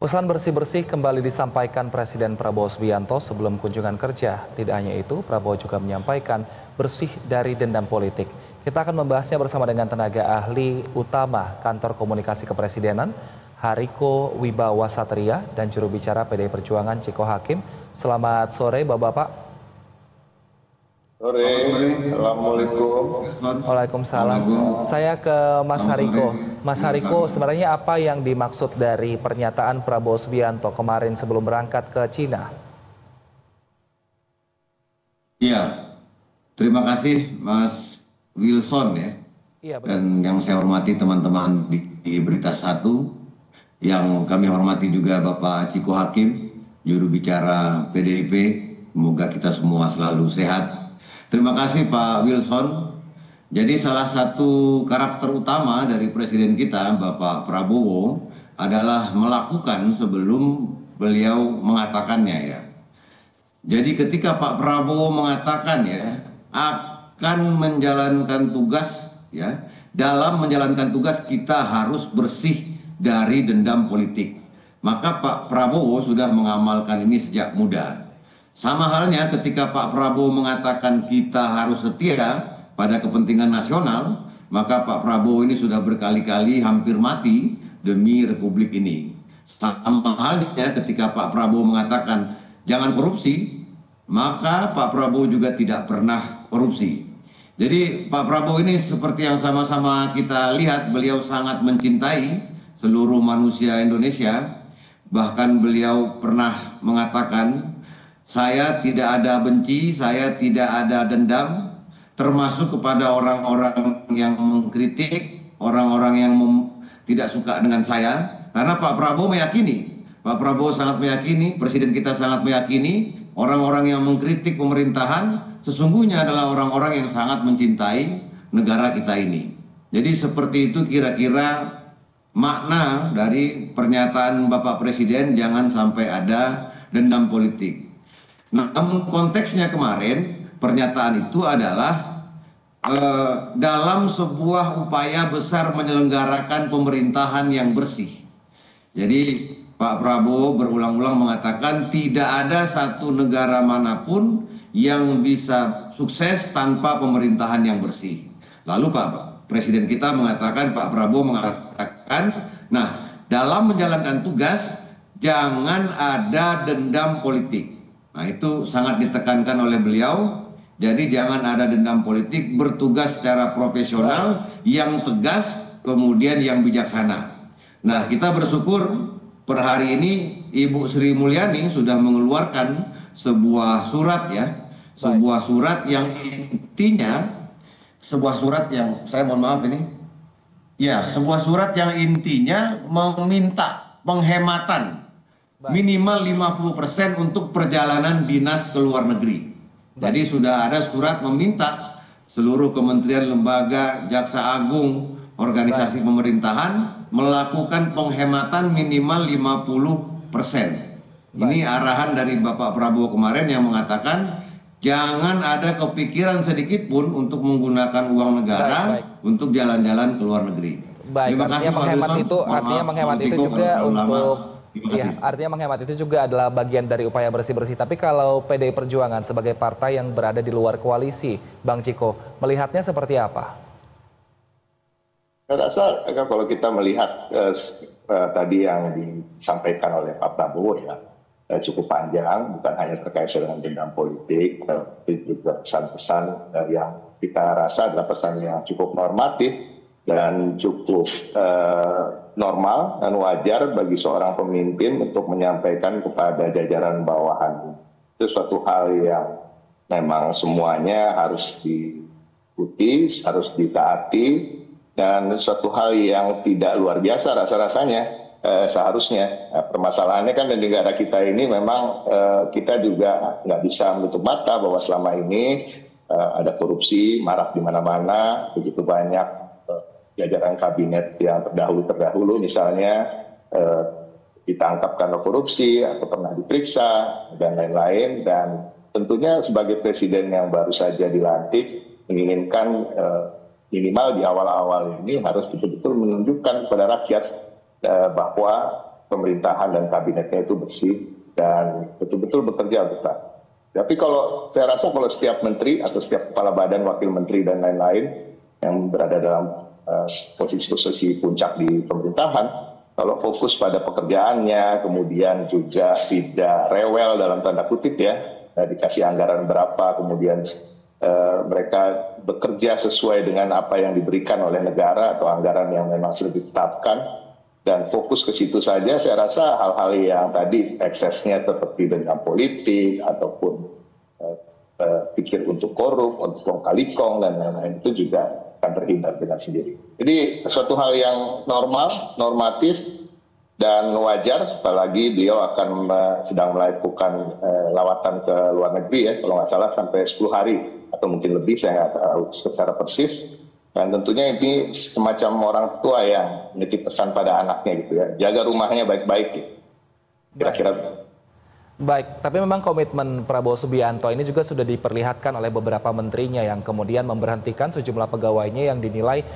Pesan bersih-bersih kembali disampaikan Presiden Prabowo Subianto sebelum kunjungan kerja. Tidak hanya itu, Prabowo juga menyampaikan bersih dari dendam politik. Kita akan membahasnya bersama dengan tenaga ahli utama Kantor Komunikasi Kepresidenan, Hariko Wibawa Satria, dan juru bicara PDI Perjuangan Ciko Hakim. Selamat sore Bapak-Bapak. Sore, Assalamualaikum. Waalaikumsalam. Saya ke Mas Hariko. Mas Hariko, sebenarnya apa yang dimaksud dari pernyataan Prabowo Subianto kemarin sebelum berangkat ke Cina? Iya, terima kasih Mas Wilson ya. Iya, betul. Dan yang saya hormati teman-teman di Berita Satu, yang kami hormati juga Bapak Ciko Hakim, juru bicara PDIP. Semoga kita semua selalu sehat. Terima kasih Pak Wilson. Jadi salah satu karakter utama dari Presiden kita, Bapak Prabowo, adalah melakukan sebelum beliau mengatakannya ya. Jadi ketika Pak Prabowo mengatakan ya, akan menjalankan tugas ya, dalam menjalankan tugas kita harus bersih dari dendam politik. Maka Pak Prabowo sudah mengamalkan ini sejak muda. Sama halnya ketika Pak Prabowo mengatakan kita harus setia pada kepentingan nasional, maka Pak Prabowo ini sudah berkali-kali hampir mati demi Republik ini. Sama halnya ketika Pak Prabowo mengatakan jangan korupsi, maka Pak Prabowo juga tidak pernah korupsi. Jadi Pak Prabowo ini seperti yang sama-sama kita lihat, beliau sangat mencintai seluruh manusia Indonesia. Bahkan beliau pernah mengatakan, saya tidak ada benci, saya tidak ada dendam, termasuk kepada orang-orang yang mengkritik, orang-orang yang tidak suka dengan saya. Karena Pak Prabowo meyakini, Pak Prabowo sangat meyakini, Presiden kita sangat meyakini, orang-orang yang mengkritik pemerintahan sesungguhnya adalah orang-orang yang sangat mencintai negara kita ini. Jadi seperti itu kira-kira makna dari pernyataan Bapak Presiden, jangan sampai ada dendam politik. Namun konteksnya kemarin pernyataan itu adalah dalam sebuah upaya besar menyelenggarakan pemerintahan yang bersih. Jadi Pak Prabowo berulang-ulang mengatakan tidak ada satu negara manapun yang bisa sukses tanpa pemerintahan yang bersih. Lalu Pak Presiden kita mengatakan, Pak Prabowo mengatakan, nah dalam menjalankan tugas jangan ada dendam politik. Nah itu sangat ditekankan oleh beliau. Jadi jangan ada dendam politik, bertugas secara profesional, yang tegas, kemudian yang bijaksana. Nah kita bersyukur per hari ini Ibu Sri Mulyani sudah mengeluarkan sebuah surat ya. Sebuah surat yang intinya, sebuah surat yang, saya mohon maaf ini. Ya, sebuah surat yang intinya meminta penghematan minimal 50% untuk perjalanan dinas ke luar negeri. Jadi sudah ada surat meminta seluruh kementerian, lembaga, jaksa agung, organisasi pemerintahan melakukan penghematan minimal 50%. Ini arahan dari Bapak Prabowo kemarin yang mengatakan jangan ada kepikiran sedikit pun untuk menggunakan uang negara untuk jalan-jalan ke luar negeri. Baik, artinya menghemat itu juga untuk ya, artinya menghemat itu juga adalah bagian dari upaya bersih-bersih. Tapi kalau PDI Perjuangan sebagai partai yang berada di luar koalisi, Bang Ciko, melihatnya seperti apa? Saya rasa kalau kita melihat tadi yang disampaikan oleh Pak Prabowo ya, cukup panjang, bukan hanya terkait dengan dendam politik, tapi juga pesan-pesan yang kita rasa adalah pesan yang cukup normatif dan cukup normal dan wajar bagi seorang pemimpin untuk menyampaikan kepada jajaran bawahan. Itu suatu hal yang memang semuanya harus diikuti, harus ditaati, dan suatu hal yang tidak luar biasa rasa-rasanya seharusnya. Permasalahannya kan di negara kita ini memang kita juga nggak bisa menutup mata bahwa selama ini ada korupsi marak di mana-mana, begitu banyak jajaran kabinet yang terdahulu misalnya ditangkap karena korupsi atau pernah diperiksa dan lain-lain, dan tentunya sebagai presiden yang baru saja dilantik menginginkan minimal di awal-awal ini harus betul-betul menunjukkan kepada rakyat bahwa pemerintahan dan kabinetnya itu bersih dan betul-betul bekerja untuk rakyat. Tapi kalau saya rasa kalau setiap menteri atau setiap kepala badan, wakil menteri dan lain-lain yang berada dalam posisi puncak di pemerintahan, kalau fokus pada pekerjaannya, kemudian juga tidak rewel dalam tanda kutip ya, dikasih anggaran berapa, kemudian mereka bekerja sesuai dengan apa yang diberikan oleh negara atau anggaran yang memang sudah ditetapkan, dan fokus ke situ saja, saya rasa hal-hal yang tadi eksesnya seperti dendam politik ataupun pikir untuk korup, untuk kong kali kong dan lain-lain itu juga akan terhindar dengan sendiri. Jadi suatu hal yang normal, normatif dan wajar, apalagi beliau akan sedang melakukan lawatan ke luar negeri ya, kalau nggak salah sampai 10 hari atau mungkin lebih, saya nggak tahu secara persis. Dan tentunya ini semacam orang tua yang menitip pesan pada anaknya gitu ya, jaga rumahnya baik-baik gitu. Kira-kira. Baik, tapi memang komitmen Prabowo Subianto ini juga sudah diperlihatkan oleh beberapa menterinya yang kemudian memberhentikan sejumlah pegawainya yang dinilai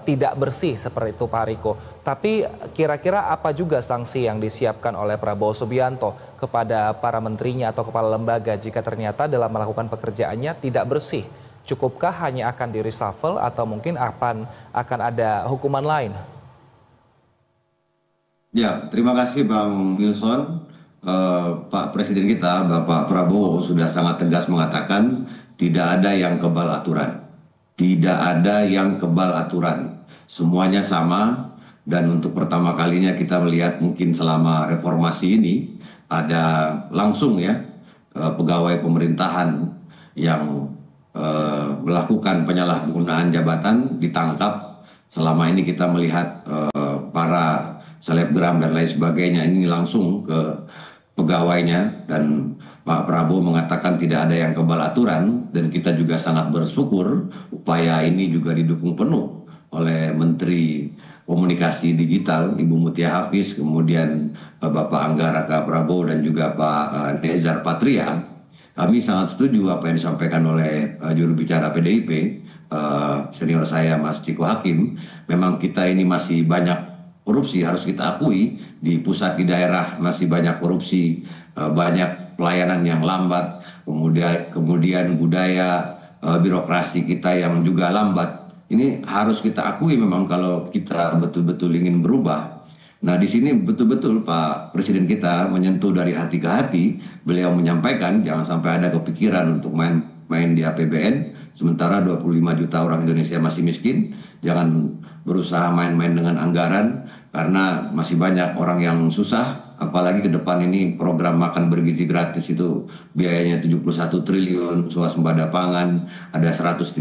tidak bersih seperti itu Pak Riko. Tapi kira-kira apa juga sanksi yang disiapkan oleh Prabowo Subianto kepada para menterinya atau kepala lembaga jika ternyata dalam melakukan pekerjaannya tidak bersih? Cukupkah hanya akan di reshuffle atau mungkin akan ada hukuman lain? Ya, terima kasih Bang Wilson. Pak Presiden kita, Bapak Prabowo sudah sangat tegas mengatakan tidak ada yang kebal aturan. Tidak ada yang kebal aturan. Semuanya sama, dan untuk pertama kalinya kita melihat mungkin selama reformasi ini ada langsung ya pegawai pemerintahan yang melakukan penyalahgunaan jabatan ditangkap. Selama ini kita melihat para selebgram dan lain sebagainya ini langsung ke pegawainya, dan Pak Prabowo mengatakan tidak ada yang kebal aturan, dan kita juga sangat bersyukur upaya ini juga didukung penuh oleh Menteri Komunikasi Digital Ibu Mutia Hafiz, kemudian Bapak Angga Raka Prabowo dan juga Pak Nezar Patria. Kami sangat setuju apa yang disampaikan oleh juru bicara PDIP, senior saya Mas Ciko Hakim. Memang kita ini masih banyak korupsi, harus kita akui, di pusat, di daerah masih banyak korupsi, banyak pelayanan yang lambat, kemudian budaya birokrasi kita yang juga lambat. Ini harus kita akui memang kalau kita betul-betul ingin berubah. Nah, di sini betul-betul Pak Presiden kita menyentuh dari hati ke hati. Beliau menyampaikan jangan sampai ada kepikiran untuk main di APBN, sementara 25 juta orang Indonesia masih miskin. Jangan berusaha main-main dengan anggaran, karena masih banyak orang yang susah. Apalagi ke depan ini program makan bergizi gratis itu biayanya 71 triliun, swasembada pangan ada 139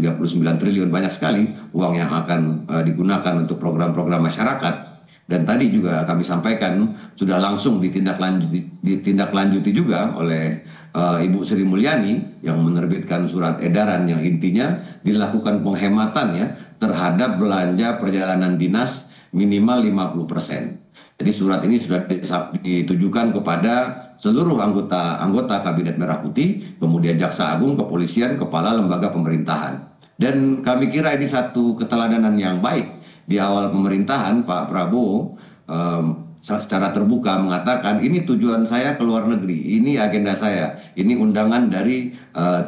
triliun, banyak sekali uang yang akan digunakan untuk program-program masyarakat. Dan tadi juga kami sampaikan sudah langsung ditindaklanjuti juga oleh Ibu Sri Mulyani yang menerbitkan surat edaran yang intinya dilakukan penghematan ya terhadap belanja perjalanan dinas minimal 50%. Jadi surat ini sudah ditujukan kepada seluruh anggota Kabinet Merah Putih, kemudian Jaksa Agung, Kepolisian, Kepala Lembaga Pemerintahan. Dan kami kira ini satu keteladanan yang baik. Di awal pemerintahan Pak Prabowo secara terbuka mengatakan ini tujuan saya ke luar negeri, ini agenda saya, ini undangan dari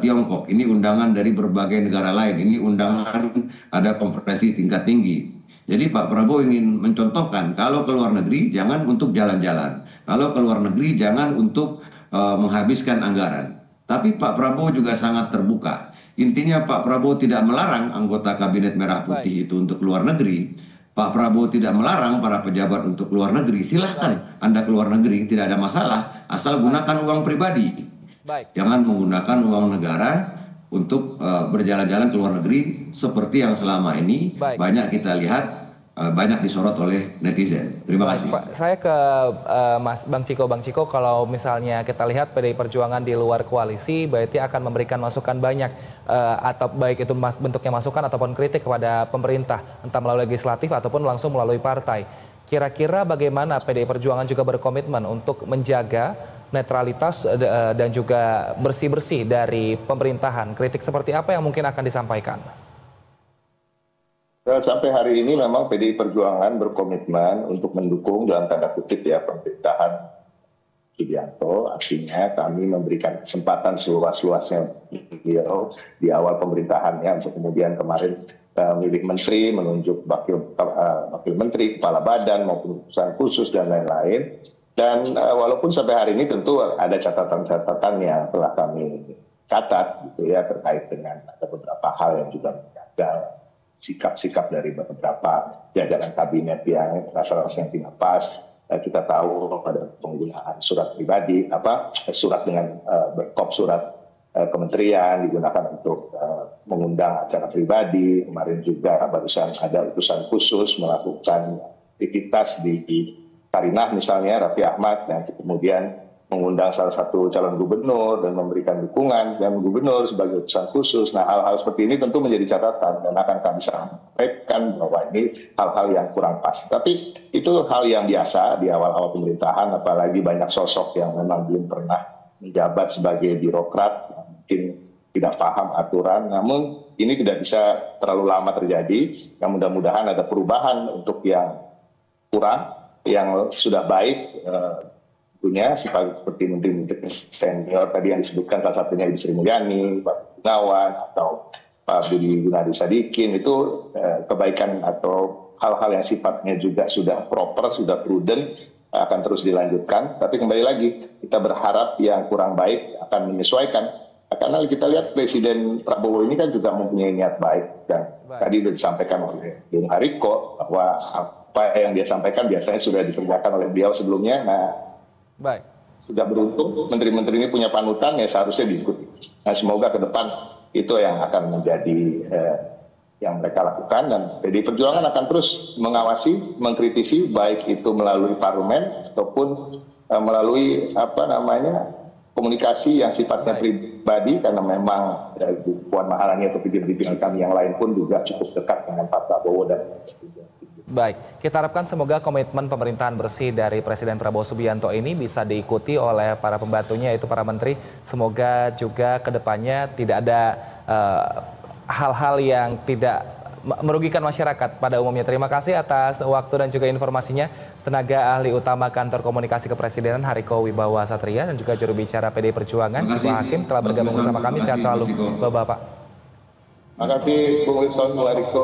Tiongkok, ini undangan dari berbagai negara lain, ini undangan ada konferensi tingkat tinggi. Jadi Pak Prabowo ingin mencontohkan kalau ke luar negeri jangan untuk jalan-jalan, kalau ke luar negeri jangan untuk menghabiskan anggaran. Tapi Pak Prabowo juga sangat terbuka. Intinya Pak Prabowo tidak melarang anggota Kabinet Merah Putih itu untuk luar negeri. Pak Prabowo tidak melarang para pejabat untuk luar negeri. Silahkan Anda keluar negeri, tidak ada masalah, asal gunakan uang pribadi. Jangan menggunakan uang negara untuk berjalan-jalan ke luar negeri seperti yang selama ini banyak kita lihat banyak disorot oleh netizen. Terima kasih. Pak, saya ke Bang Ciko, kalau misalnya kita lihat PDI Perjuangan di luar koalisi, berarti akan memberikan masukan banyak, atau baik itu bentuknya masukan ataupun kritik kepada pemerintah, entah melalui legislatif ataupun langsung melalui partai. Kira-kira bagaimana PDI Perjuangan juga berkomitmen untuk menjaga netralitas dan juga bersih-bersih dari pemerintahan? Kritik seperti apa yang mungkin akan disampaikan? Sampai hari ini memang PDI Perjuangan berkomitmen untuk mendukung dalam tanda kutip ya pemerintahan Subianto. Artinya kami memberikan kesempatan seluas-luasnya beliau di awal pemerintahannya untuk kemudian kemarin memilih menteri, menunjuk wakil menteri, kepala badan maupun utusan khusus dan lain-lain. Dan walaupun sampai hari ini tentu ada catatan-catatan yang telah kami catat gitu ya terkait dengan ada beberapa hal yang juga menjaga sikap-sikap dari beberapa jajaran kabinet yang rasa-rasanya tidak pas. Kita tahu ada penggunaan surat pribadi, surat dengan berkop surat kementerian digunakan untuk mengundang acara pribadi. Kemarin juga barusan ada utusan khusus melakukan aktivitas di Sarinah misalnya, Raffi Ahmad, yang kemudian mengundang salah satu calon gubernur dan memberikan dukungan dan gubernur sebagai utusan khusus. Nah, hal-hal seperti ini tentu menjadi catatan dan akan kami sampaikan bahwa ini hal-hal yang kurang pas. Tapi itu hal yang biasa di awal-awal pemerintahan, apalagi banyak sosok yang memang belum pernah menjabat sebagai birokrat, mungkin tidak paham aturan. Namun ini tidak bisa terlalu lama terjadi. Yang mudah-mudahan ada perubahan untuk yang kurang, yang sudah baik, tentunya seperti menteri-menteri senior tadi yang disebutkan, salah satunya Ibu Sri Mulyani, Pak Gunawan, atau Pak Budi Gunadi Sadikin, itu kebaikan atau hal-hal yang sifatnya juga sudah proper, sudah prudent, akan terus dilanjutkan. Tapi kembali lagi, kita berharap yang kurang baik akan menyesuaikan. Karena kita lihat Presiden Prabowo ini kan juga mempunyai niat baik. Dan tadi sudah disampaikan oleh Bung Hariko, bahwa apa yang dia sampaikan biasanya sudah dikerjakan oleh beliau sebelumnya. Nah, baik, sudah beruntung menteri-menteri ini punya panutan, ya seharusnya diikuti. Nah, semoga ke depan itu yang akan menjadi yang mereka lakukan, dan PDI Perjuangan akan terus mengawasi, mengkritisi, baik itu melalui parlemen ataupun melalui komunikasi yang sifatnya pribadi, karena memang Puan Maharani atau pimpinan kami yang lain pun juga cukup dekat dengan Pak Prabowo dan baik, kita harapkan semoga komitmen pemerintahan bersih dari Presiden Prabowo Subianto ini bisa diikuti oleh para pembantunya, yaitu para menteri. Semoga juga ke depannya tidak ada hal-hal yang tidak merugikan masyarakat pada umumnya. Terima kasih atas waktu dan juga informasinya, tenaga ahli utama Kantor Komunikasi Kepresidenan Hariko Wibawa Satria dan juga juru bicara PDI Perjuangan Ciko Hakim telah bergabung bersama kami. Sehat selalu Bapak-bapak. Terima kasih Bung Wilson, Bung Hariko.